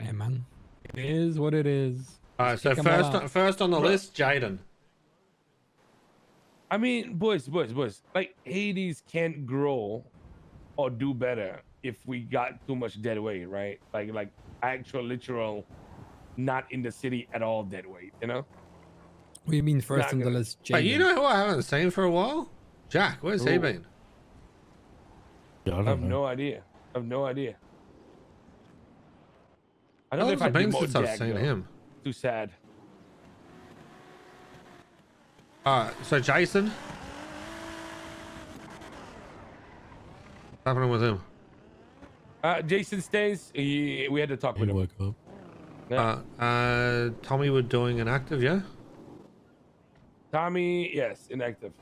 Hey, man. It is what it is. All right, so first on the list, Jaden. I mean, boys. Like Hades can't grow or do better if we got too much dead weight, right? Like actual literal, not in the city at all dead weight. You know? What do you mean first Not on the gonna- list, But you Jaden? know who I haven't seen for a while? Jack. Where's he Who? been? Yeah, I I have don't know. no idea. I have no idea. I don't How know long if has I it been demote since I've Jack, seen though. him? Too sad. All right, so Jason. What's happening with him? Jason stays. We had to talk He with him. woke up. Yeah. Tommy were doing an active, yeah? Tommy, yes, inactive.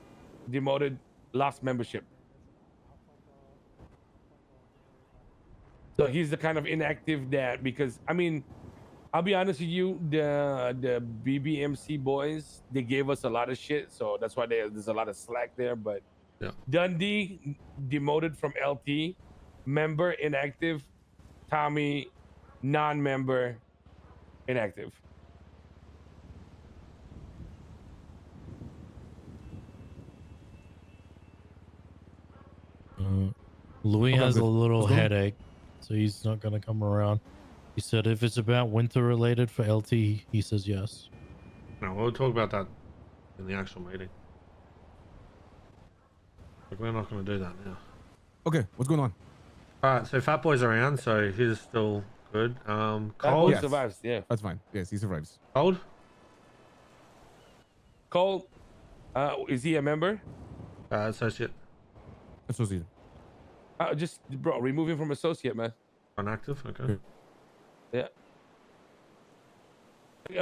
Demoted, lost membership. So he's the kind of inactive that, because I mean, I'll be honest with you, the BBMC boys, they gave us a lot of shit, so that's why there's a lot of slack there. But Yeah. Dundee demoted from LT, member inactive, Tommy non-member inactive. Louis Okay, has a good. little Let's go. headache, so he's not gonna come around. He said if it's about winter related for LT, he says yes. No, we'll talk about that in the actual meeting. But we're not going to do that now. Okay, what's going on? All right, so Fat Boy's around, so he's still good. That Cold? boy Yes. survives, yeah. That's fine. Yes, he survives. Cold? Cole, is he a member? Associate. Associated. Just bro, remove him from associate, man. Unactive? Okay. Yeah.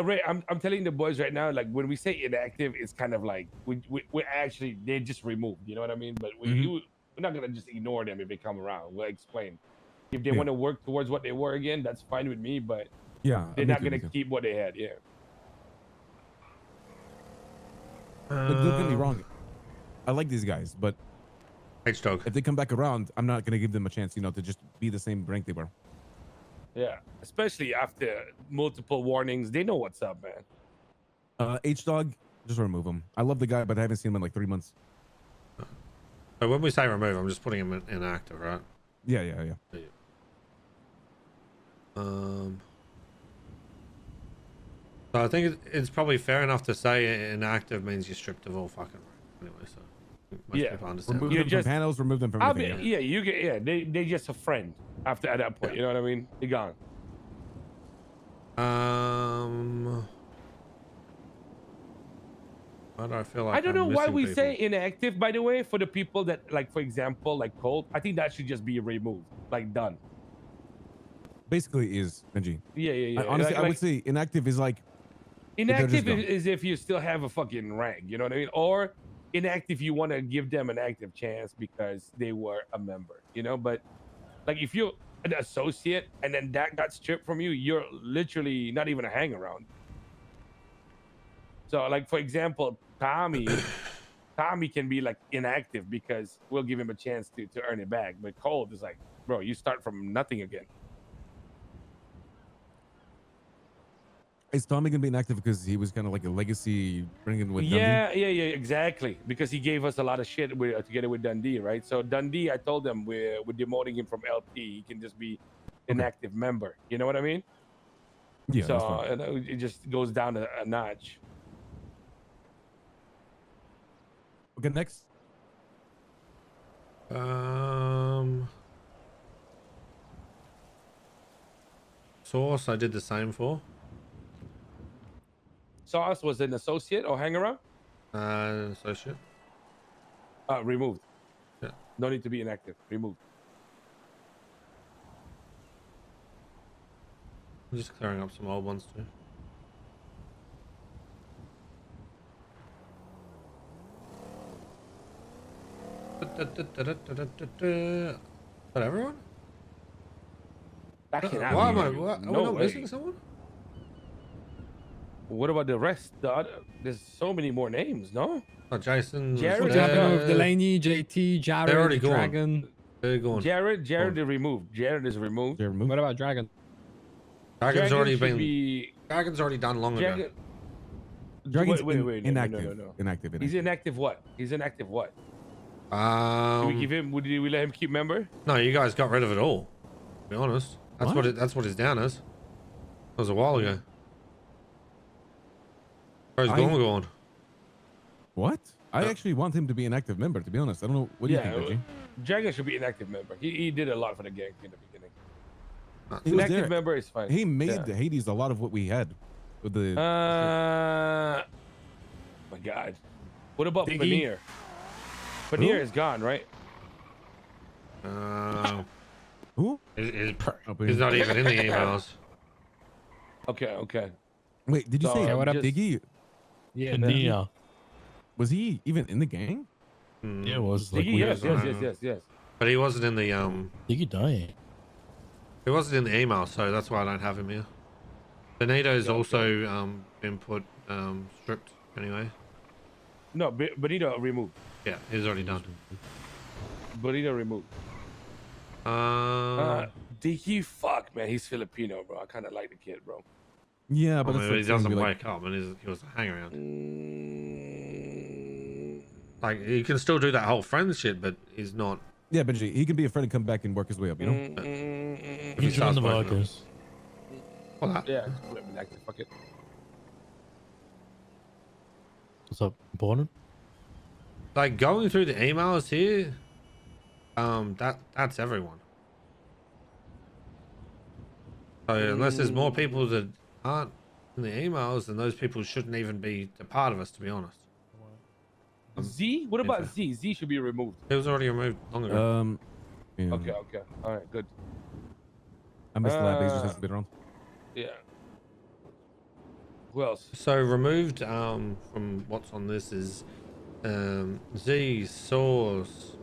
Ray, I'm telling the boys right now, like when we say inactive, it's kind of like we actually they're just removed. You know what I mean? But we're not gonna just ignore them if they come around. We'll explain. If they Yeah. want to work towards what they were again, that's fine with me. But Yeah. they're me not too, gonna me too. keep what they had. Yeah. Look, don't get me wrong. I like these guys, but H-Dog. if they come back around, I'm not gonna give them a chance, to just be the same rank they were. Yeah. Especially after multiple warnings, they know what's up, man. H-Dog, just remove him. I love the guy, but I haven't seen him in like 3 months. So when we say remove, I'm just putting him in active, right? Yeah. So I think it's probably fair enough to say inactive means you're stripped of all fucking rank. Anyway, so most Yeah. people understand. Remove You're them just- from panels, remove them from I'll everything. be, yeah, you get, yeah, they just a friend after at that point. Yeah. You know what I mean? They're gone. Why do I feel like I don't I'm know why missing we people? say inactive, by the way, for the people that, like, for example, like Colt. I think that should just be removed, like done. Basically is Benji. Yeah. Honestly, Like- I would say inactive is like inactive gone. is if you still have a fucking rank. You know what I mean? Or inactive, you want to give them an active chance because they were a member. You know, but like if you're an associate and then that got stripped from you, you're literally not even a hang around. So, like for example, Tommy can be like inactive because we'll give him a chance to earn it back. But Cold is like, bro, you start from nothing again. is Tommy gonna be inactive because he was kind of like a legacy bringing with Dundee? Yeah, exactly. Because he gave us a lot of shit together with Dundee, right? So Dundee, I told them we're demoting him from LT. He can just be an active member. You know what I mean? Yeah. that's So fine. it just goes down a notch. Okay, next. Source, I did the same for. Sauce was an associate or hang around? Associate. Removed. Yeah. No need to be inactive. Removed. I'm just clearing up some old ones too. Is that everyone? That cannot Why be am I? everyone. What, are No we not way. missing someone? What about the rest? There's so many more names, no? Oh, Jason. was Jared, there. Delaney, JT, Jared, They're already gone. Dragon. They're gone. Jared is removed. Jared is removed. They're removed. What about Dragon? Dragon's already should been. be Dragon's already done long ago. Dragon. Dragon's wait, no, inactive. no. Inactive. He's inactive. What? He's inactive. What? Did we give him? Did we let him keep member? No, you guys got rid of it all. To be honest, that's What? that's what it's down as. That was a while ago. Bro's gone. What? I Yeah. actually want him to be an active member. To be honest, I don't know. What do you think, Reggie? Dragon should be an active member. He did a lot for the gang in the beginning. He was Inactive there. member is fine. He made Yeah. Hades a lot of what we had with the. My God. What about Diggy? Paneer? Paneer is gone, right? Who? He's not even in the emails. Okay. Wait, did you So, say what up? Diggy? Yeah, And Diggy. yeah, Was he even in the gang? yeah, it was like Diggy, we yes. But he wasn't in the Diggy dying. He wasn't in the email, so that's why I don't have him here. Benito's also been put stripped anyway. No, Benito removed. Yeah, he's already done. Benito removed. Diggy, fuck, man. He's Filipino, bro. I kind of like the kid, bro. Yeah, but I it's mean, like he saying doesn't we, wake up, and he was a hang around. Mm, Like he can still do that whole friend shit, but he's not. Yeah, Benji, he can be a friend and come back and work his way up. You know. If He he starts joined the working on- Vikings. Well, that- yeah, just put him inactive. Fuck it. What's up, important? like going through the emails here, that's everyone. So unless there's more people that aren't in the emails, then those people shouldn't even be a part of us, to be honest. Z? What about Z? Z should be removed. It was already removed long ago. Yeah. Okay. All right, good. I missed the lab. He just hasn't been around. Yeah. Who else? So removed from what's on this is Z, Source,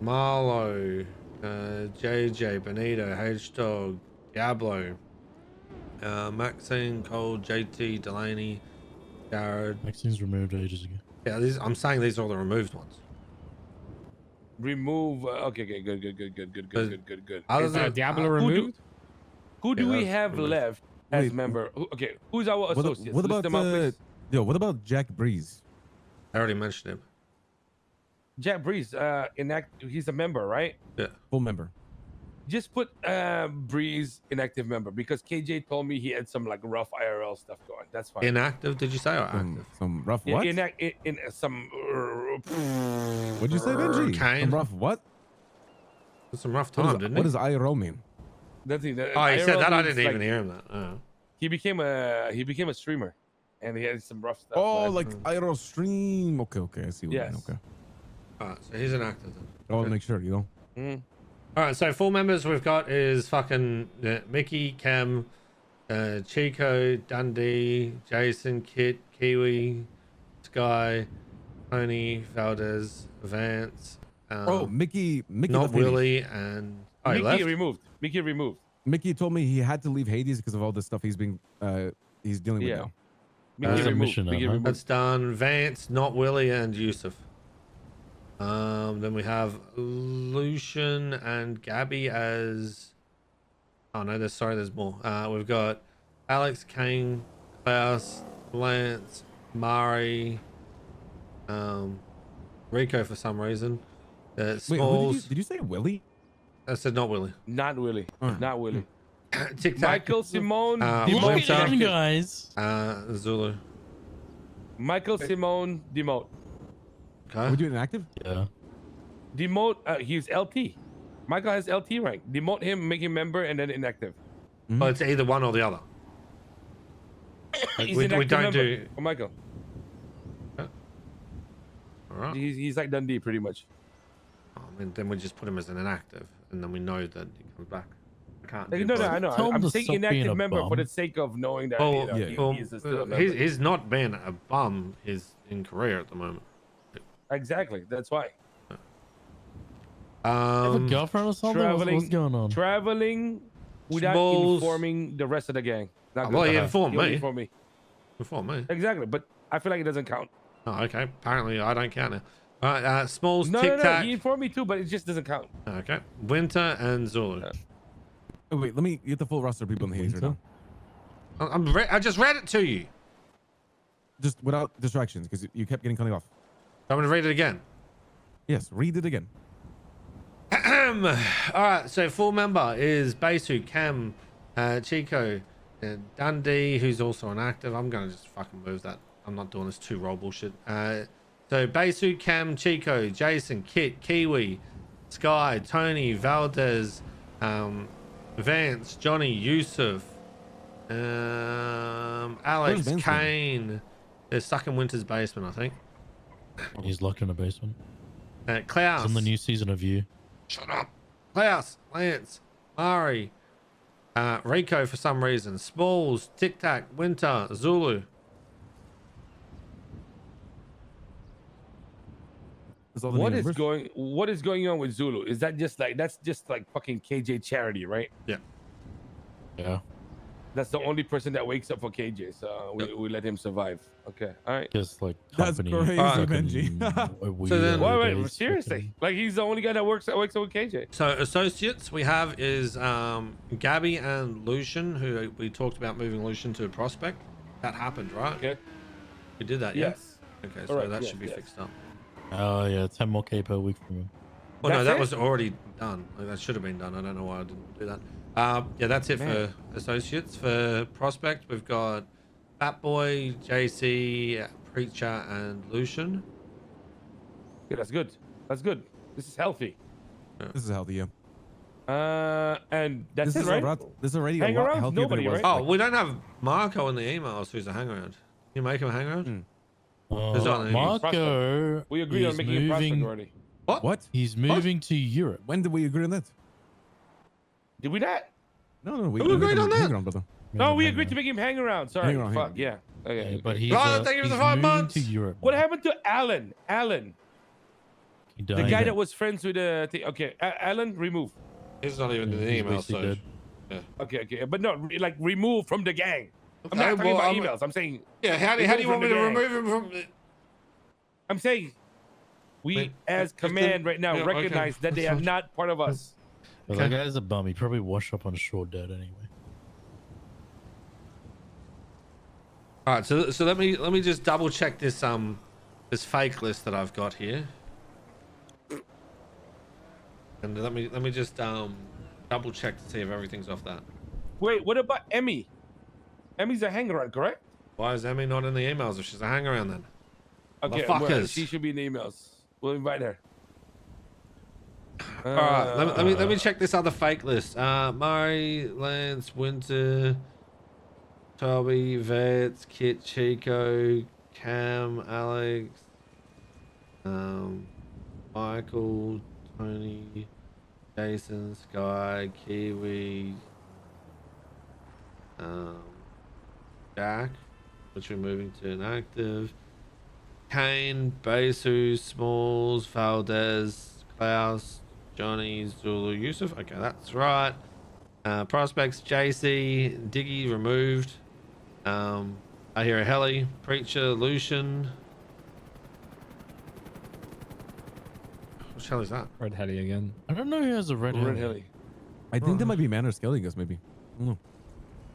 Marlo, JJ, Benito, H-Dog, Diablo, Maxine, Cole, JT, Delaney, Jared. Maxine's removed ages ago. Yeah, I'm saying these are all the removed ones. Remove. Okay, good. Other Is than- that- Diablo who removed? Who do Yeah, we that's have removed. left as Wait, member? Okay, who's our What, associates? what List about them out, please. what about Jack Breeze? I already mentioned him. Jack Breeze? He's a member, right? Yeah. Full member. Just put Breeze inactive member because KJ told me he had some like rough IRL stuff going. That's fine. Inactive, did you say, or active? Some rough Yeah, what? in some. What'd you say, Benji? Kind. Some rough what? It's some rough What, time, is, didn't what he? does IRO mean? That's it. Oh, he said IRL that. I means, didn't even like, hear him that. Oh. He became a streamer, and he had some rough stuff. Oh, last- like IRO stream. Okay, I see what you mean. Yes. Okay. Alright, so he's an actor then. I want to make sure, you know. Mm. Alright, so full members we've got is fucking Mickey, Cam, Chico, Dundee, Jason, Kit, Kiwi, Sky, Tony, Valdez, Vance, Mickey not left Hades. Willie, and oh, he left? Mickey removed. Mickey told me he had to leave Hades because of all the stuff he's dealing with Yeah. now. Mickey That's a removed. mission now, Mickey huh? removed. That's done. Vance, not Willie, and Yusuf. Then we have Lucian and Gabby as. Oh no, there's more. We've got Alex, Kane, Klaus, Lance, Mari, Rico for some reason. Wait, who Smalls. did you say Willie? I said not Willie. Not Willie. Alright. Not Willie. Tic Tac. Michael Simone. Uh, demote. Look Look at at him, him, guys. Zulu. Michael Simone demote. Are Okay. we doing active? Yeah. Demote. He's LT. Michael has LT rank. Demote him, make him member, and then inactive. Oh, it's either one or the other. He's we inactive don't member. do. Oh, Michael. All right. He's like Dundee pretty much. Oh, I mean, then we just put him as an inactive, and then we know that he comes back. I can't. Like, do no, both. I know. Tell him I'm to saying stop being inactive a member for bum. the sake of knowing that Well, Yeah. he's still a member. he's not being a bum. He's in career at the moment. Exactly. That's why. Have a girlfriend or something? What's going on? Traveling without Smalls. informing the rest of the gang. Not Well, good. he Uh-huh. informed only me. informed me. Before me. Exactly, but I feel like it doesn't count. Oh, okay. Apparently, I don't count now. All right. Smalls, No, Tic no, no. Tac. He informed me too, but it just doesn't count. Okay. Winter and Zulu. Yeah. Oh, wait, let me get the full roster of people in Hades right now. I just read it to you. Just without distractions, because you kept getting cutting off. I'm going to read it again. Yes, read it again. All right, so full member is Basu, Cam, Chico, and Dundee, who's also an active. I'm going to just fucking move that. I'm not doing this two-roll bullshit. So Basu, Cam, Chico, Jason, Kit, Kiwi, Sky, Tony, Valdez, Vance, Johnny, Yusuf, Alex, Where's Vance Kane. They're stuck in Winter's basement, I think. He's locked in a basement. Klaus. It's in the new season of You. Shut up. Klaus, Lance, Mari, Rico for some reason, Smalls, Tic Tac, Winter, Zulu. That's all the What new is members. going on with Zulu? Is that just like that's just like fucking KJ charity, right? Yeah. That's the only person that wakes up for KJ, so we let him survive. Okay, all right. Just like That's company. crazy, fucking Benji. So then- Wait, seriously? Like he's the only guy that wakes up with KJ. So associates we have is Gabby and Lucian, who we talked about moving Lucian to a prospect. That happened, right? Okay. We did that, yeah? Yes. Okay, so Alright, that yes, should be yes. fixed up. Oh yeah, 10 more K per week from him. Well, no, That's that it? was already done. Like, that should have been done. I don't know why I didn't do that. Yeah, that's it Man. for associates. For prospect, we've got Fat Boy, JC, Preacher, and Lucian. Yeah, that's good. That's good. This is healthy. This is healthy, yeah. And that's This it, is right? this is already Hang a lot around's healthier nobody, than it was. right? Oh, we don't have Marco in the emails who's a hangaround. Can you make him a hangaround? There's not any Marco. We agreed on is making a prospect moving. already. What? He's moving to Europe. When did we agree on that? Did we not? No, we Who agreed on that? hang on, brother. No, we Hang agreed on. to make him hang around. Sorry. Hang around, hang Fuck, on. yeah. Okay. Yeah, but he's, Oh, thank you for the he's 5 moving months. to Europe. What now. happened to Alan? Alan, He the died. guy that was friends with the thing. Okay, Alan, remove. He's not even in the He's email, basically so... dead. Okay, but no, like remove from the gang. I'm Okay, not talking well, about I'm- emails. I'm saying, Yeah, how do you Remove want me from to the remove him from... the- I'm saying, we Wait, as just command the- right now yeah, okay. recognize that they are not part of us. But that guy's a bum. He probably washed up on shore dead anyway. All right, so let me just double check this this fake list that I've got here, and let me just double check to see if everything's off that. Wait, what about Emmy? Emmy's a hanger-on, correct? Why is Emmy not in the emails if she's a hangaround then? Okay, well, Motherfuckers. she should be in the emails. We'll invite her. All right, let me check this other fake list. Murray, Lance, Winter, Toby, Vets, Kit, Chico, Cam, Alex, Michael, Tony, Jason, Sky, Kiwi, Jack, which we're moving to inactive, Kane, Besu, Smalls, Valdez, Klaus, Johnny, Zulu, Yusuf. Okay, that's right. Prospects, JC, Diggy removed. I hear a heli, Preacher, Lucian. Which hell is that? Red Hetty again. I don't know who has a red Red hair. Hilly. I think that might be Manor scaling us, maybe. I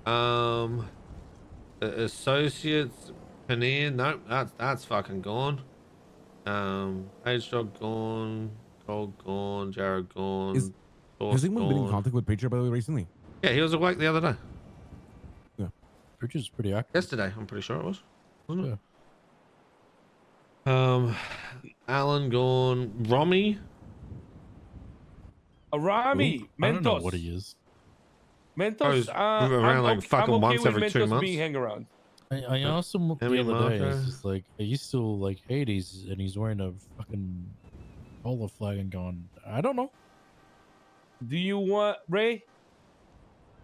don't know. The associates, Paneer. Nope, that's fucking gone. Page Dog gone. Gold gone. Jared gone. Is- Force Has anyone been in gone. contact with Preacher, by the way, recently? Yeah, he was awake the other day. Preacher's pretty active. Yesterday, I'm pretty sure it was. Wasn't it? Yeah. Alan gone. Romy. Rami, I don't know Mentos. what he is. Mentos, Goes around I'm like okay- fucking I'm okay once with every 2 Mentos months. being hang around. I asked him the Emmy other day. I Marco. was just like, are you still like 80s? And he's wearing a fucking polo flag and going, I don't know. Do you want Ray?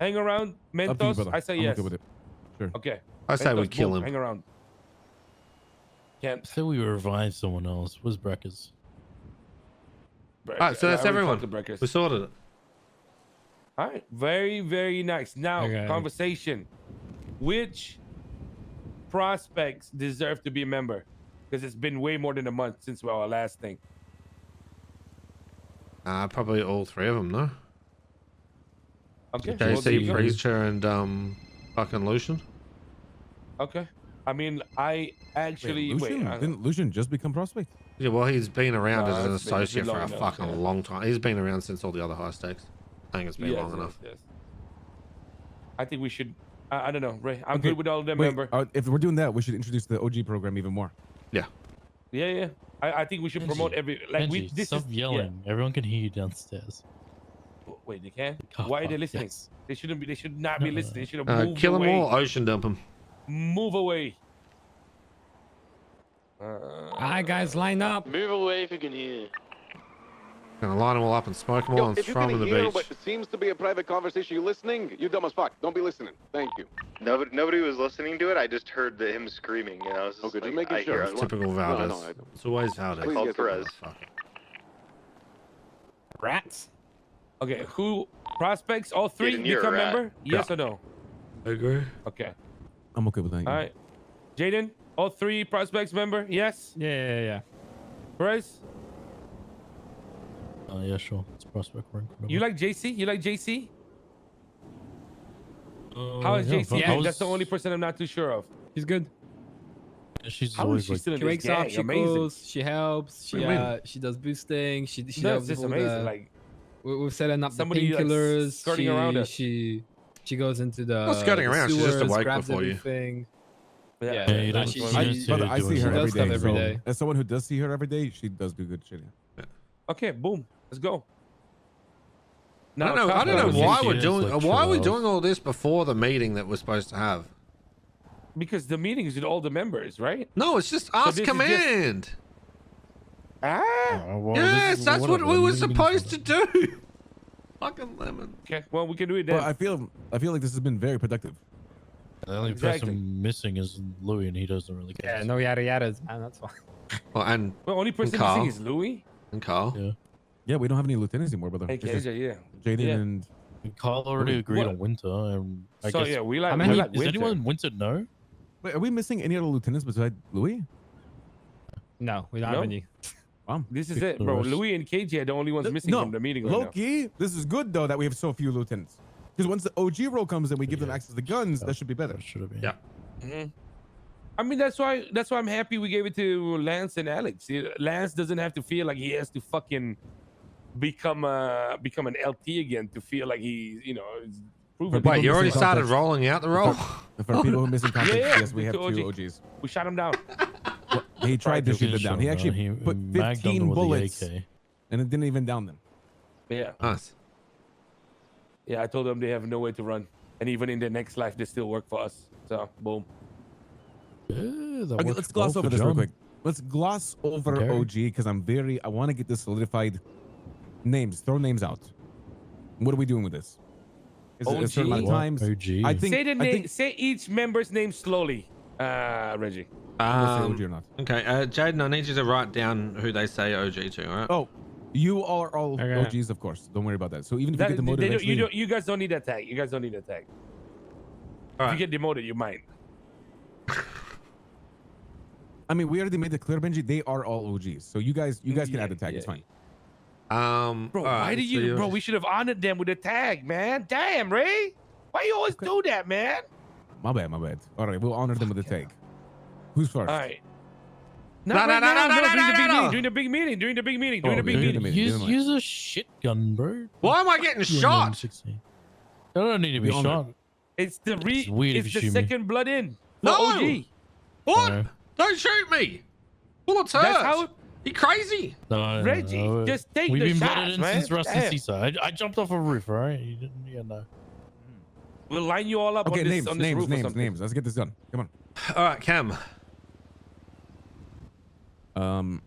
Hang around, Up to you, Mentos. brother. I say I'm yes. okay with it. Sure. Okay. I say we Mentos, kill boom, him. Hang around. Can't. Say we revive someone else. Where's Breckers? Alright, so that's I already everyone. talked to Breakers. We sorted it. All right, very, very nice. Now, Okay. conversation. Which prospects deserve to be a member? Because it's been way more than a month since our last thing. Probably all 3 of them, no? Okay. JC, well, there you go. Preacher, and fucking Lucian. Okay. I mean, I actually Lucian? Didn't Lucian just become prospect? Yeah, well, he's been around No, as an it's been associate for long a enough, fucking yeah. long time. He's been around since all the other high stakes. I think it's been long enough. Yes. I think we should. I don't know, Ray. I'm Okay, good with all of them, Wait, member. if we're doing that, we should introduce the OG program even more. Yeah. I think we should promote Benji, every like we. Benji, This stop is yelling. Everyone can hear you downstairs. Yeah. Wait, they can? Car Why are they park, listening? yes. They shouldn't be. They should not be No. listening. They should have moved Kill them away. all, ocean dump them. Move away. All right, guys, line up. Move away if you can hear. Gonna line them all up and smoke them all and If you throw can them in hear the what beach. seems to be a private conversation, you listening? You dumb as fuck. Don't be listening. Thank you. Nobody was listening to it. I just heard him screaming, and I was just Okay, just like, making I sure. hear It's it. Typical No, Valdez. no, It's always Valdez. I Please called get Perez. Fuck. Rats. Okay, who prospects? All three Jaden, you're a become rat. member? Yes or no? I agree. Okay. I'm okay with that. All right. Jaden, all three prospects member? Yes. Yeah. Perez, Yeah, sure. It's prospect rank. you like JC? You like JC? How is yeah, JC? but I That's the was- only person I'm not too sure of. She's good. She's How is always she like still in She this wakes gang? up. She Amazing. goes. She helps. She What do you mean? she does boosting. She No, helps it's just with amazing. the- Like we're setting up the somebody, like, painkillers. skirting around us. She goes into the. Not skirting the around, she's just sewers, awake grabs before you. everything. yeah. Yeah, Yeah, you nah, don't- she- you she- don't she see But her I see doing her She does every stuff day. every So day. as someone who does see her every day, she does do good shit. Yeah. Okay, boom. Let's go. I don't know. I don't Cosmo know why is we're like doing. chill Why are we out. doing all this before the meeting that we're supposed to have? Because the meeting is with all the members, right? No, it's just us this is just- command. Ah. well, this Yes, is that's what whatever, we the were meeting's supposed to whatever. do. Fucking lemon. Okay. Well, we can do it then. But I feel like this has been very productive. The only Exactly. person missing is Louis, and he doesn't really care. Yeah, no yada yadas, man. That's fine. Oh, and Well, only person Carl. missing is Louis. Carl. Yeah. Yeah, we don't have any lieutenants anymore, brother. Hey, It's just KJ, yeah. Jaden Yeah. and And Carl already agreed What? on Winter, and I So guess. yeah, we like. How we many- like Does Winter. anyone in Winter know? wait, are we missing any other lieutenants besides Louis? No, we don't No? have any. Wow. This is Pick it, the bro. rest. Louis and KJ are the only ones missing No, from the meeting right now. Loki, this is good though that we have so few lieutenants. Because once the OG role comes and we give them Yeah. access to guns, that should be better. That should have been. Yeah. Mhm. I mean, that's why I'm happy we gave it to Lance and Alex. Lance doesn't have to feel like he has to fucking become an LT again to feel like he, is proven. people Wait, you missing already started context. rolling out the roll? For people who are missing context, Yeah, yes, we have to two OG. OGs. We shot him down. Well, he tried to He shoot didn't them down. show He him actually down. put He magged on 15 them with the bullets AK. and it didn't even down them. Yeah, Nice. yeah. I told them they have nowhere to run, and even in their next life, they still work for us. So boom. Yeah, that Okay, works let's gloss well over for this real John. quick. Let's gloss over Okay. OG because I want to get this solidified. Names, throw names out. What are we doing with this? Is it a certain amount of OG? times? OG. I think. Say the I name. think- Say each member's name slowly, Reggie. I'm gonna say OG or not. Okay, Jaden, I need you to write down who they say OG to, all right? Oh, you are all Okay. OGs, of course. Don't worry about that. So even if That, you get demoted, eventually, you guys don't need that tag. You guys don't need that tag. All If right. you get demoted, you might. I mean, we already made it clear, Benji. They are all OGs. So you guys can add the tag. It's Yeah. fine. Bro, all why right, do so you, you're- bro? We should have honored them with a tag, man. Damn, Ray. Why you always do that, man? My bad. All right, we'll honor them with the tag. Who's first? All right. No, Not no, right no, now, no, no, during the no, big no. meeting, during the big meeting, during the big meeting, during the big okay. meeting. Minute, Use, give him a- use a shit gun, bro. Why am I getting You're shot? 960. I don't need to be We honor- shot. It's the It's weird if it's you the shoot me. second blood in. No! OG. What? No. Don't shoot me! Bullets hurt! That's how it, You crazy? No, Reggie, no. just take We've the been shots, blooded in man. since Rusty Damn. Seaside. I jumped off a roof, all right? You didn't, yeah, no. We'll line you all up Okay, on this, names, on this names, roof or names, something. names. Let's get this done. Come All right, Cam. on.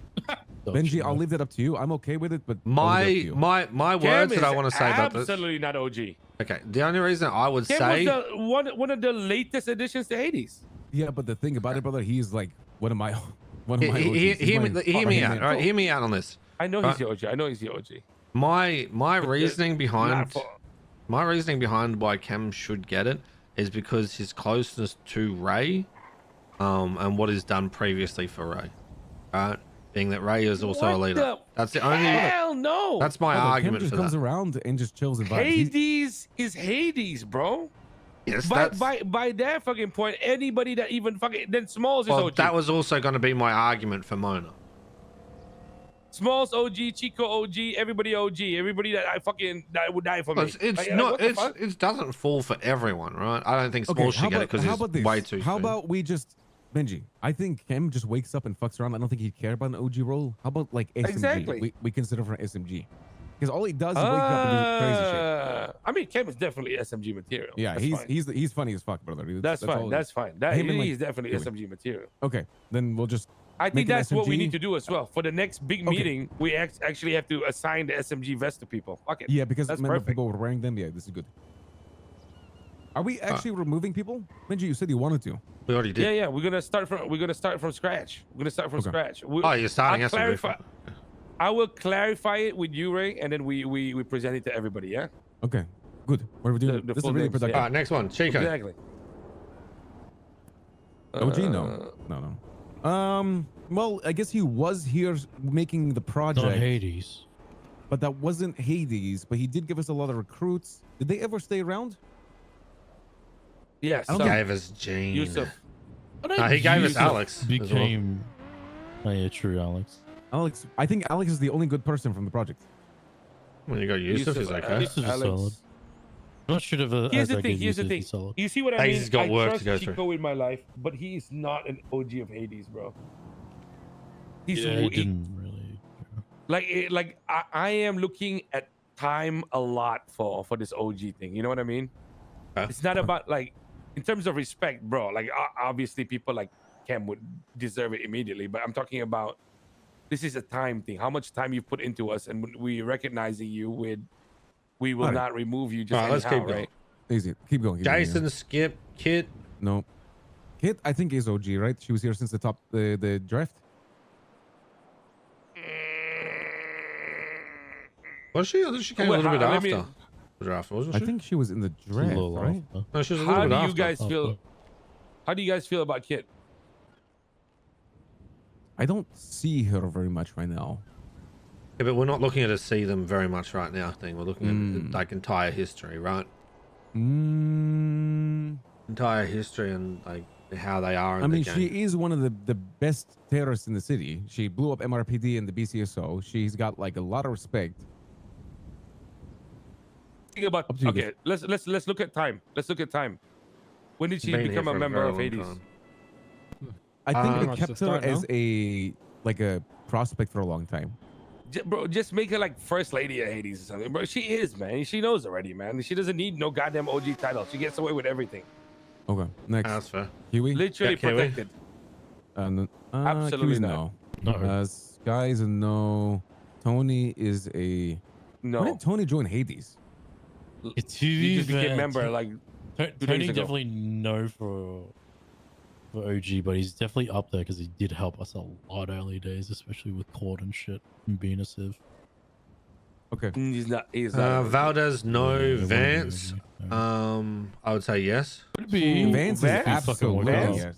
Don't Benji, you I'll know. leave that up to you. I'm okay with it, but I'll leave it up to My you. my Cam words that is I want to say about this. absolutely not OG. Okay, the only reason I would Cam say was the, one of the latest additions to Hades. Yeah, but the thing about it, brother, he's like one of my OGs. He's hear my me fucking out. man. All right, hear me out on this. I know Right. he's your OG. I know he's your OG. My But reasoning not behind for- my reasoning behind why Cam should get it is because his closeness to Ray, and what he's done previously for Ray, right? Being that Ray is also a What leader. the That's the only. Hell no. That's my Brother, Cam argument just for comes that. around and just chills and vibes. He's- Hades is Hades, bro. Yes, by that fucking point, anybody that even fucking then Smalls is well, OG. that was also going to be my argument for Mona. Smalls OG, Chico OG, everybody OG, everybody that would die for Well, me. it's Like, not. what the fuck? It doesn't fall for everyone, right? I don't think Okay, Smalls how should get it about, because how he's about this? way too. How thin. about we just Benji? I think Kim just wakes up and fucks around. I don't think he'd care about an OG role. How about like SMG? Exactly. We consider for an SMG because all he does is wake up and do crazy shit. I mean, Cam is definitely SMG material. Yeah, That's fine. he's funny as fuck, brother. That's fine. all it That's is. fine. That Him and, he's like, definitely Huey. SMG material. Okay, then we'll just. I Make think an that's what we SMG? need to do as well. For the next big Okay. meeting, we actually have to assign the SMG vest to people. Fuck it. Yeah, because That's remember perfect. people were wearing them. Yeah, this is good. Are we actually removing people? Benji, you said you wanted to. We already did. Yeah. We're gonna start from scratch. We're gonna start from Okay. scratch. Oh, you're starting I'll SMG. clarify. I will clarify it with you, Ray, and then we present it to everybody. Yeah. Okay, good. What are we doing? The This is full really names, productive. All right, next one, Chico. Exactly. OG? No. Well, I guess he was here making the Not project, Hades. but that wasn't Hades. But he did give us a lot of recruits. Did they ever stay around? Yes. I don't so, Gave us Gene. Yusuf. He gave us Yusuf Alex as well. Became. Oh yeah, true, Alex. Alex, I think Alex is the only good person from the project. When you got Yusuf, is okay. Yusuf is Alex. solid. I'm not sure if Here's the thing. Here's the thing. Solid. You see what I mean? Hades has got I work to trust go through. Chico in my life, but he is not an OG of Hades, bro. He's Yeah, he didn't really. like I am looking at time a lot for this OG thing. You know what I mean? Okay. It's not about like in terms of respect, bro. Like obviously people like Cam would deserve it immediately, but I'm talking about this is a time thing. How much time you put into us, and when we recognizing you with, we will Alright. not remove you just Alright, let's anyhow, keep going. right? Easy. Keep going. keep going, yeah. Jason, Skip, Kit. No. Kit, I think is OG, right? She was here since the draft. Was she? I think she came Wait, a little bit let me- after the draft, wasn't I she? think she was in the It's a draft, little right? after. No, she was a little How bit do you after. guys feel? After. How do you guys feel about Kit? I don't see her very much right now. Yeah, but we're not looking at a see them very much right now thing. We're looking at like entire history, right? Entire history and like how they are in I the mean, game. she is one of the best terrorists in the city. She blew up MRPD and the BCSO. She's got like a lot of respect. Think about Up to you okay. Let's look at time. Let's look at time. When did she Been here become for a member very of long Hades? time. I think they Much kept to her start, as no? a prospect for a long time. Bro, just make her like first lady of Hades or something. Bro, she is, man. She knows already, man. She doesn't need no goddamn OG title. She gets away with everything. Okay, next. That's fair. Huey? Literally Yeah, Kiwi. protected. Absolutely Kiwi's not. no. No. Sky is a no. Tony is a... When No. did Tony join Hades? It's He just became member like Tony days ago. definitely no for OG, but he's definitely up there because he did help us a lot early days, especially with Cord and shit and being a civ. Okay. he's not. He's not. Valdez, no. Yeah, Vance, yeah. I would say yes. Could be Vance is Vance? absolutely Vance? yes.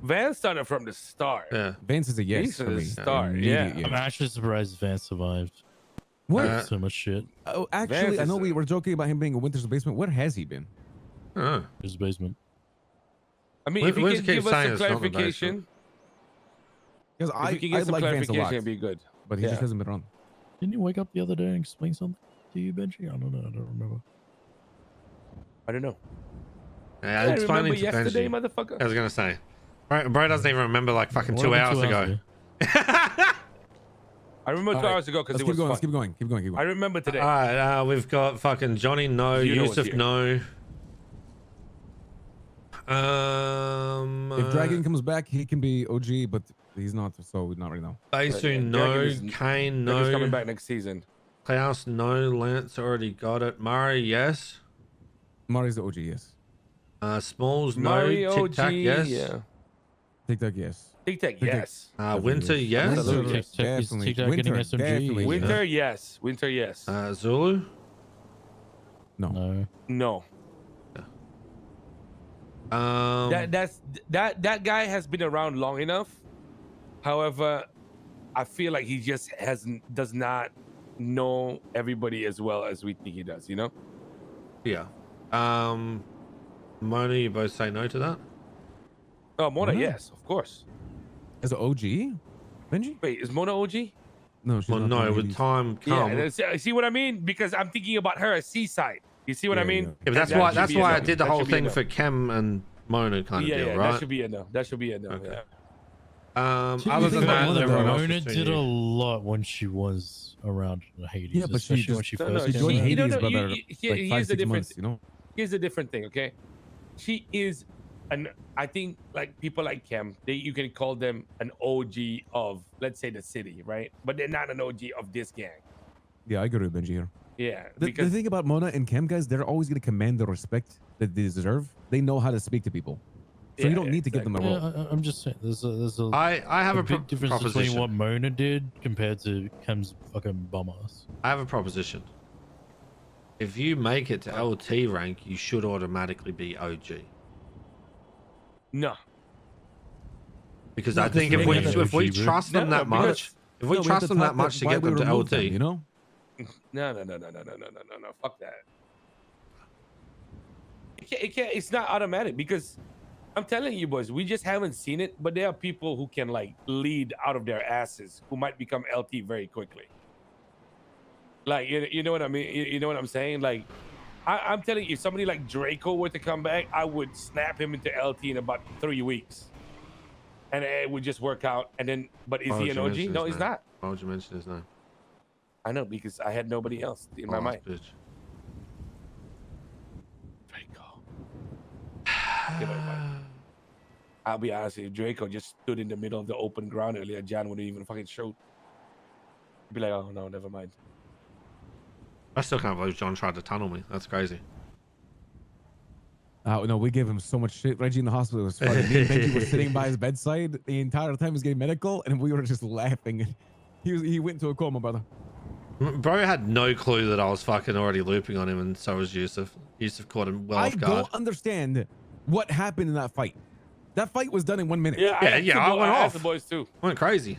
Van started from the start. Yeah. Vance is a yes He's for a me. star, Immediate yeah. I'm yes. actually surprised Vance survived. What? So much shit. Oh, actually, Vance I is know we a- were joking about him being in Winter's basement. Where has he been? Oh. His basement. I mean, Where- if you where's can the give keep us saying some it's not the clarification, Because if I you can get some like Vance a clarification, lot, it'd be good. but he just Yeah. hasn't been around. Didn't you wake up the other day and explain something to you, Benji? I don't know. I don't remember. I don't know. Yeah, I it's remember explaining to yesterday, Benji. motherfucker. I was gonna say. Bro doesn't even remember like fucking What 2 happened hours ago. I remember 2 Alright, hours ago because Let's it keep was going. fun. Let's keep going. Keep going. Keep I going. remember today. All right, we've got fucking Johnny, no. You know what's Yusuf, here. no. If Dragon comes back, he can be OG, but he's not, so not right now. Basu, Yeah, no. Dragon is- Kane, Dragon's no. coming back next season. Klaus, no. Lance already got it. Murray, yes. Mari's the OG, yes. Smalls, no. Mario Tic Tac, OG, yes. yeah. TikTok, yes. Tic Tac, Tic Tac. yes. Winter, yes. Absolutely. Tic Tac is Definitely. Tic Tac getting Winter, SMG? definitely. Winter, yes. Winter, yes. Zulu. No. No. No. That guy has been around long enough. However, I feel like he just does not know everybody as well as we think he does, you know? Yeah. Mona, you both say no to that? Oh, Mona, Mona? yes, of course. As an OG, Benji? Wait, is Mona OG? No, she's Well, not no, the with ladies. time Yeah, come. and see what I mean? Because I'm thinking about her as Seaside. You see what I Yeah, mean? yeah. Yeah, but And that that's should be a why no. I did the That whole should be a thing no. for Chem and Mona kind of Yeah, deal, yeah, right? that should be a no. That should be a no. Okay. Yeah. Other the than thing about that, Mona, everyone though, else Mona was too did a new. lot when she was around Hades. Yeah, but she especially when just- she No, first no, She came joined out. Hades, no, brother, here- like here's 5-6 the difference. months, you know? Here's the different thing, okay? She is I think like people like Chem, you can call them an OG of, let's say, the city, right? But they're not an OG of this gang. Yeah, I agree with Benji here. Yeah, The because thing about Mona and Chem guys, they're always going to command the respect that they deserve. They know how to speak to people. So you Yeah, don't yeah, need to give them a Yeah, role. I'm just saying, there's a I have a big difference proposition. between what Mona did compared to Kem's fucking bum ass. I have a proposition. If you make it to LT rank, you should automatically be OG. no. Because No, I think if because we they have if we OG, bro. trust them No, that because- much, if we No, have trust to them talk that much to why get we them to removed LT, them, you know? No. Fuck that. It's not automatic because I'm telling you, boys, we just haven't seen it. But there are people who can like lead out of their asses who might become LT very quickly. Like you know what I mean? You know what I'm saying? Like I'm telling you, if somebody like Draco were to come back, I would snap him into LT in about 3 weeks, and it would just work out. And then, but is Why he would an you OG? mention No, his he's name? not. Why would you mention his name? I know because I had nobody else in my Oh, mind. bitch. Draco. Yeah, but I'll be honest, if Draco just stood in the middle of the open ground earlier, John wouldn't even fucking shoot. He'd be like, oh no, never mind. I still can't believe John tried to tunnel me. That's crazy. No, we gave him so much shit. Reggie in the hospital was funny. Me and Benji were sitting by his bedside the entire time he was getting medical, and we were just laughing. He went into a coma, brother. Bro had no clue that I was fucking already looping on him, and so was Yusuf. Yusuf caught him well I off guard. don't understand what happened in that fight. That fight was done in 1 minute. Yeah, I I asked went the off. boys too. Went crazy.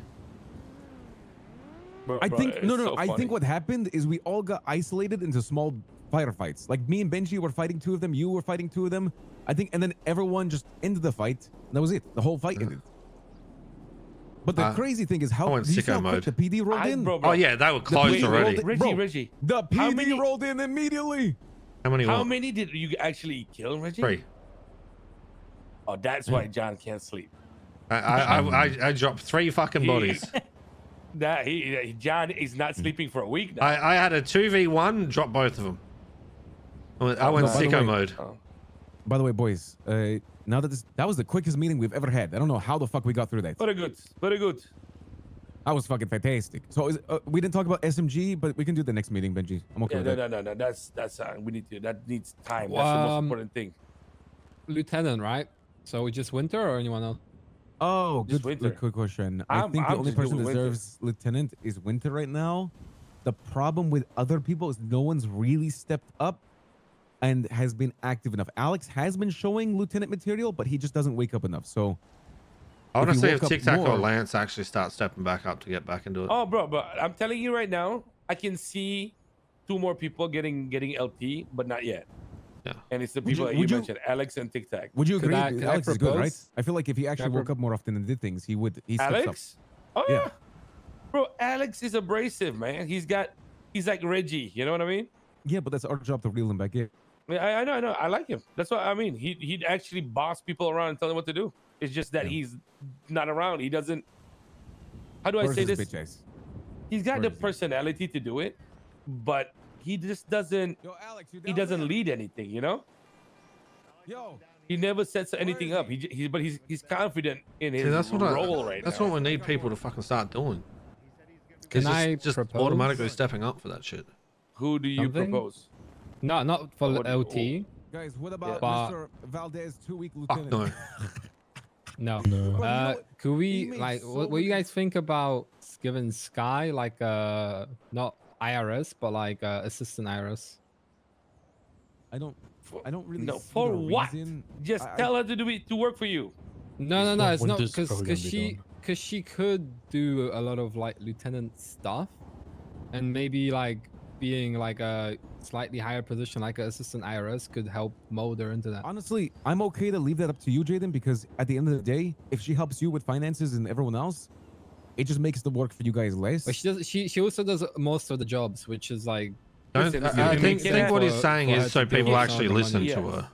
Bro, I bro, think it's no. so I funny. think what happened is we all got isolated into small firefights. Like me and Benji were fighting 2 of them. You were fighting 2 of them. I think, and then everyone just ended the fight. And that was it. The whole fight ended. But the crazy thing is I how went did you see sicko how quick mode. the PD rolled in? Bro, Oh yeah, they were closed PD already. rolled in. Reggie, Bro, Reggie. The How PD many- rolled in immediately. How many? How what? many did you actually kill, Reggie? 3. Oh, that's why John can't sleep. I dropped 3 fucking bodies. John is not sleeping for a week now. I had a 2v1, dropped both of them. I went by the sicko way- mode. Oh. By the way, boys, now that that was the quickest meeting we've ever had. I don't know how the fuck we got through that. Very good. Very good. That was fucking fantastic. So we didn't talk about SMG, but we can do the next meeting, Benji. I'm okay Yeah, with that. no. That's we need to. That needs time. That's the most important thing. Lieutenant, right? So just Winter or anyone else? Oh, Just good Winter. quick question. I I'm think the only just good person that with Winter. deserves lieutenant is Winter right now. The problem with other people is no one's really stepped up and has been active enough. Alex has been showing lieutenant material, but he just doesn't wake up enough. So I want if to he see woke if up Tic Tac or more- Lance actually start stepping back up to get back into it. Oh, bro, I'm telling you right now, I can see 2 more people getting LT, but not yet. Yeah. And it's the Would people you- that you would you- mentioned, Alex and Tic Tac. would you Could agree? I- could I Alex is good, right? propose? I feel like if he actually Can I woke up more often and did things, he steps up. Alex? Oh Yeah. yeah. Bro, Alex is abrasive, man. He's like Reggie. You know what I mean? Yeah, but that's our job to reel him back in. Yeah, I know. I like him. That's what I mean. He'd actually boss people around and tell them what to do. It's just that he's not around. He doesn't. How do I Where's say his this? bitch ass? He's got Where the is he? personality to do it, but he just doesn't. Yo, Alex, you He doesn't lead anything. You know. Yo, He never sets anything is up. But he's confident in his See, that's what role right that's now. what we need people to fucking start doing. Can It's I just propose? automatically stepping up for that shit. Who do you Something? propose? No, not for What- LT. guys, what about But- Mr. Valdez, 2-week Fuck lieutenant? no. No. No. Bro, you know what? Could He we made like? so What do you many- guys think about giving Sky like not IRS but like assistant IRS? I don't really. No, see for the what? reason. Just I- tell her to do it to work for you. No, Well, it's not Winter's because probably gonna be done. she could do a lot of like lieutenant stuff, and maybe like being like a slightly higher position, like an assistant IRS, could help mold her into that. Honestly, I'm okay to leave that up to you, Jaden, because at the end of the day, if she helps you with finances and everyone else, it just makes the work for you guys less. But she does. She also does most of the jobs, which is like. Listen, I it think makes sense what he's for- saying for her is so to deal people with actually some of the listen money. to Yes. her.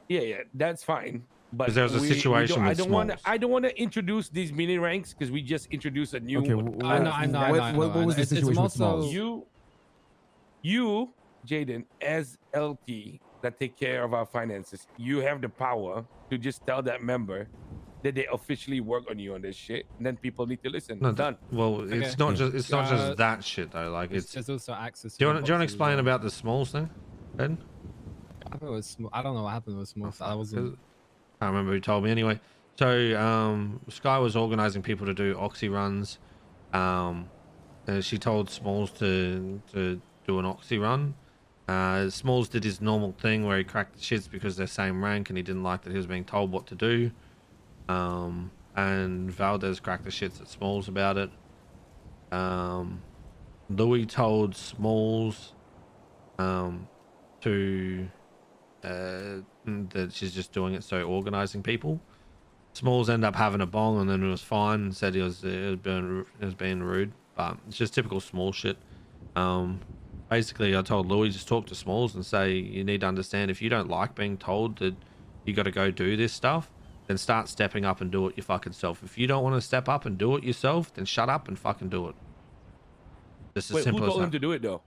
Yeah, that's fine. But 'Cause there was a situation I with don't want Smalls. I don't want to introduce these mini ranks because we just introduced a new. Okay, I know. I know. what was the It's situation with more Smalls? so- You, Jaden, as LT that take care of our finances, you have the power to just tell that member that they officially work on you on this shit, and then people need to listen. No, Done. well, it's Okay. not just Uh, just that shit though. Like it's. There's also access. Do you the want to boxes as explain well. about the Smalls thing, Ben? I don't know what happened with Smooth. I wasn't. I can't remember who told me anyway. So Sky was organizing people to do oxy runs. And she told Smalls to do an oxy run. Smalls did his normal thing where he cracked the shits because they're same rank and he didn't like that he was being told what to do. And Valdez cracked the shits at Smalls about it. Louis told Smalls to that she's just doing it so organizing people. Smalls ended up having a bong and then it was fine and said it was being rude, but it's just typical small shit. Basically I told Louis just talk to Smalls and say you need to understand if you don't like being told that you got to go do this stuff, then start stepping up and do it your fucking self. If you don't want to step up and do it yourself, then shut up and fucking do it. Just as Wait, who simple as told him that. to do it though?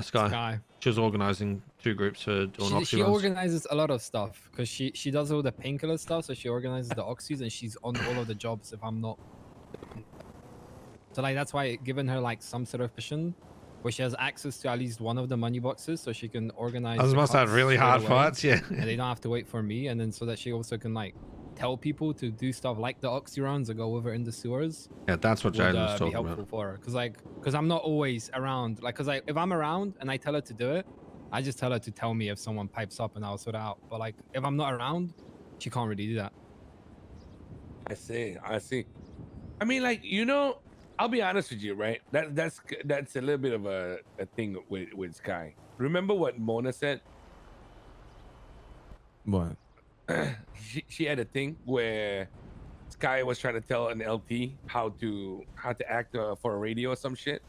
Sky. Guy. She was organizing 2 groups for doing oxy She runs. organizes a lot of stuff because she does all the painkiller stuff. So she organizes the oxys and she's on all of the jobs. If I'm not, so like that's why given her like some sort of mission where she has access to at least one of the money boxes, so she can organize. Those the must have cuts really straight hard away, fights, yeah. and they don't have to wait for me. And then so that she also can like tell people to do stuff like the oxy runs or go over in the sewers. Yeah, that's what Would Jaden was be talking helpful about. for her because I'm not always around. Like because if I'm around and I tell her to do it, I just tell her to tell me if someone pipes up and I'll sort it out. But like if I'm not around, she can't really do that. I see. I mean, like, you know, I'll be honest with you, right? That's a little bit of a thing with Sky. Remember what Mona said? What? She had a thing where Sky was trying to tell an LT how to act for a radio or some shit.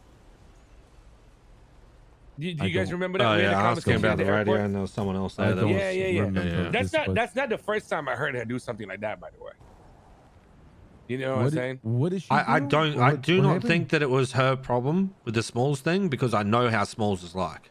Do you guys don't- remember that? Oh We had a yeah, asking conversation about at the radio airport. and there was someone else I there. That don't was, Yeah. remember That's this, but that's not the first time I heard her do something like that, by the way. You know what I'm what saying? what is she I do? don't. Or I what- do what not happened? think that it was her problem with the Smalls thing because I know how Smalls is like,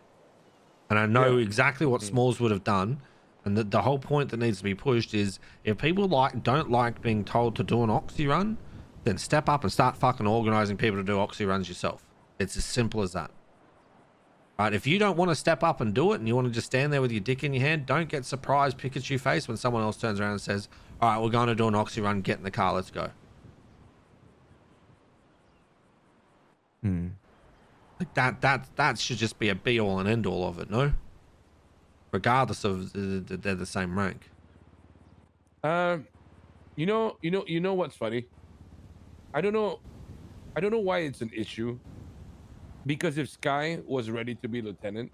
and I know Yeah. exactly what Smalls would have done. And the whole point that needs to be pushed is if people don't like being told to do an oxy run, then step up and start fucking organizing people to do oxy runs yourself. It's as simple as that. Right? If you don't want to step up and do it and you want to just stand there with your dick in your hand, don't get surprised Pikachu face when someone else turns around and says, all right, we're going to do an oxy run, get in the car, let's go. Like that should just be a be all and end all of it, no? Regardless of they're the same rank. You know what's funny? I don't know why it's an issue. Because if Sky was ready to be lieutenant,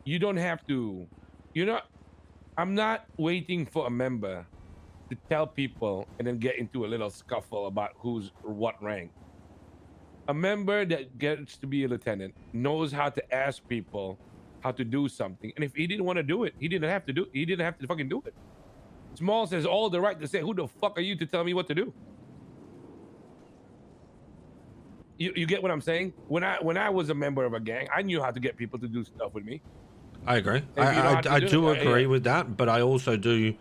you don't have to. I'm not waiting for a member to tell people and then get into a little scuffle about who's what rank. A member that gets to be a lieutenant knows how to ask people how to do something, and if he didn't want to do it, he didn't have to fucking do it. Smalls has all the right to say, "Who the fuck are you to tell me what to do?" You get what I'm saying? When I was a member of a gang, I knew how to get people to do stuff with me. I agree. If you don't have to I do do it, agree yeah. with that, but I also do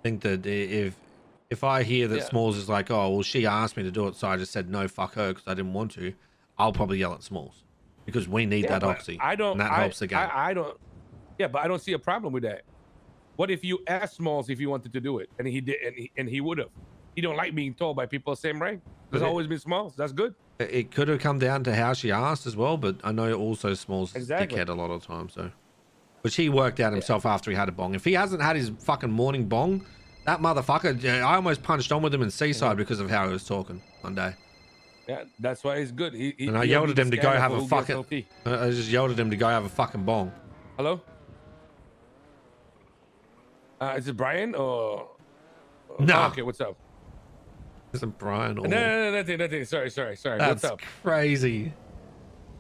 think that if I hear that Yeah. Smalls is like, oh well, she asked me to do it, so I just said no, fuck her, because I didn't want to, I'll probably yell at Smalls because we need that but oxy. I don't. and that helps the game. I don't. Yeah, but I don't see a problem with that. What if you asked Smalls if he wanted to do it, and he did, and he would have? He don't like being told by people same rank. There's But it- always been Smalls. That's good. It could have come down to how she asked as well, but I know also Smalls is Exactly. dickhead a lot of times, so. Which he worked out himself after he had a bong. If he hasn't had his fucking morning bong, that motherfucker, I almost punched on with him in Seaside because of how he was talking one day. Yeah, that's why he's good. And I he'll yelled be at the him to go scanner have for a who gets fucking. OT. I just yelled at him to go have a fucking bong. Hello? Is it Brian or? No. Oh, okay, what's up? Isn't Brian or? No, nothing. Sorry. That's What's up? crazy.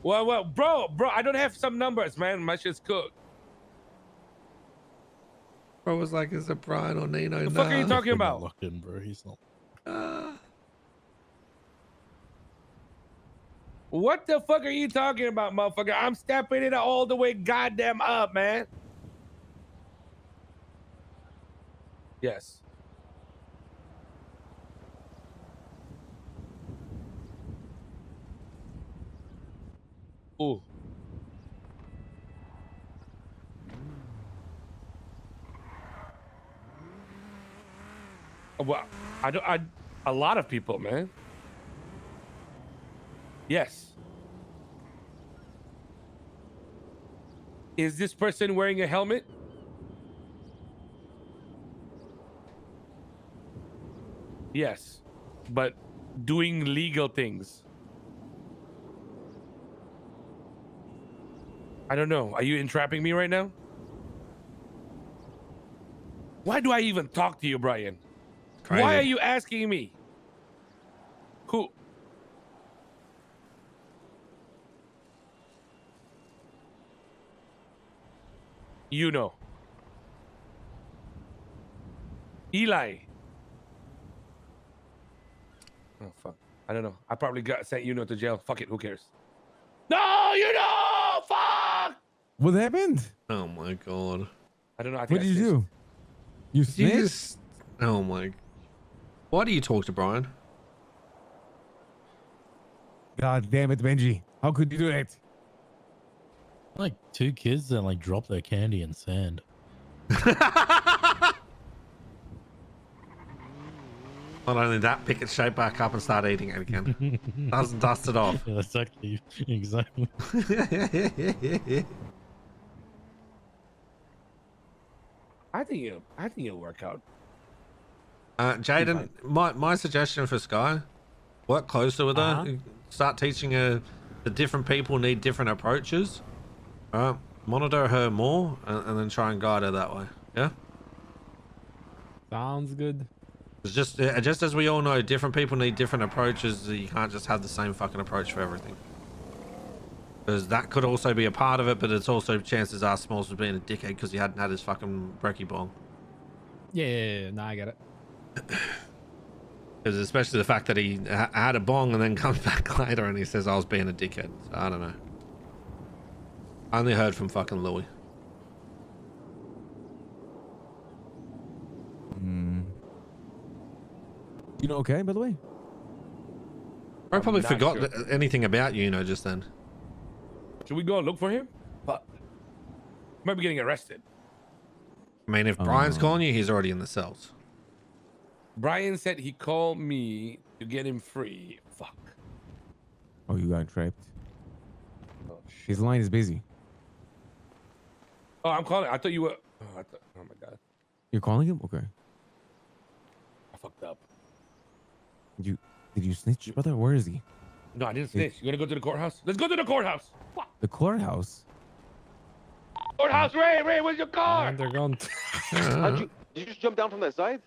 Well, bro, I don't have some numbers, man. My shit's cooked. Bro was like, is it Brian or Nino? The fuck are you talking We're not about? locked in, bro. He's not. What the fuck are you talking about, motherfucker? I'm stepping it all the way goddamn up, man. Yes. Ooh. Well, a lot of people, man. Yes. Is this person wearing a helmet? Yes, but doing legal things. I don't know. Are you entrapping me right now? Why do I even talk to you, Brian? Crazy. Why are you asking me? Who? You know. Eli. Oh, fuck. I don't know. I probably got sent to jail. Fuck it. Who cares? No, fuck! What happened? Oh my god. I don't know. I think What did you do? You You snitched? just. Oh my. Why do you talk to Brian? God damn it, Benji. How could you do that? Like 2 kids that like drop their candy in sand. Not only that, pick it straight back up and start eating it again. Doesn't dust it off. Yeah, that's exactly. I think it'll work out. Jaden, my suggestion for Sky, work closer with her. Start teaching her that different people need different approaches. Monitor her more and then try and guide her that way. Yeah? Sounds good. It's just as we all know, different people need different approaches. You can't just have the same fucking approach for everything. Because that could also be a part of it, but it's also chances are Smalls was being a dickhead because he hadn't had his fucking brekkie bong. Yeah. Nah, I get it. Because especially the fact that he had a bong and then comes back later and he says I was being a dickhead. So I don't know. I only heard from fucking Louis. You know, okay, by the way? I probably not forgot sure. anything about you, just then. Should we go and look for him? Fuck. Might be getting arrested. I mean, if Brian's calling you, he's already in the cells. Brian said he called me to get him free. Fuck. Oh, you got trapped. Oh, shit. His line is busy. Oh, I'm calling. I thought you were. Oh my god. You're calling him? Okay. I fucked up. Did you snitch, brother? Where is he? No, I didn't snitch. You gonna go to the courthouse? Let's go to the courthouse. Fuck. The courthouse. Courthouse, Ray, where's your car? And they're gone. Did you just jump down from that side?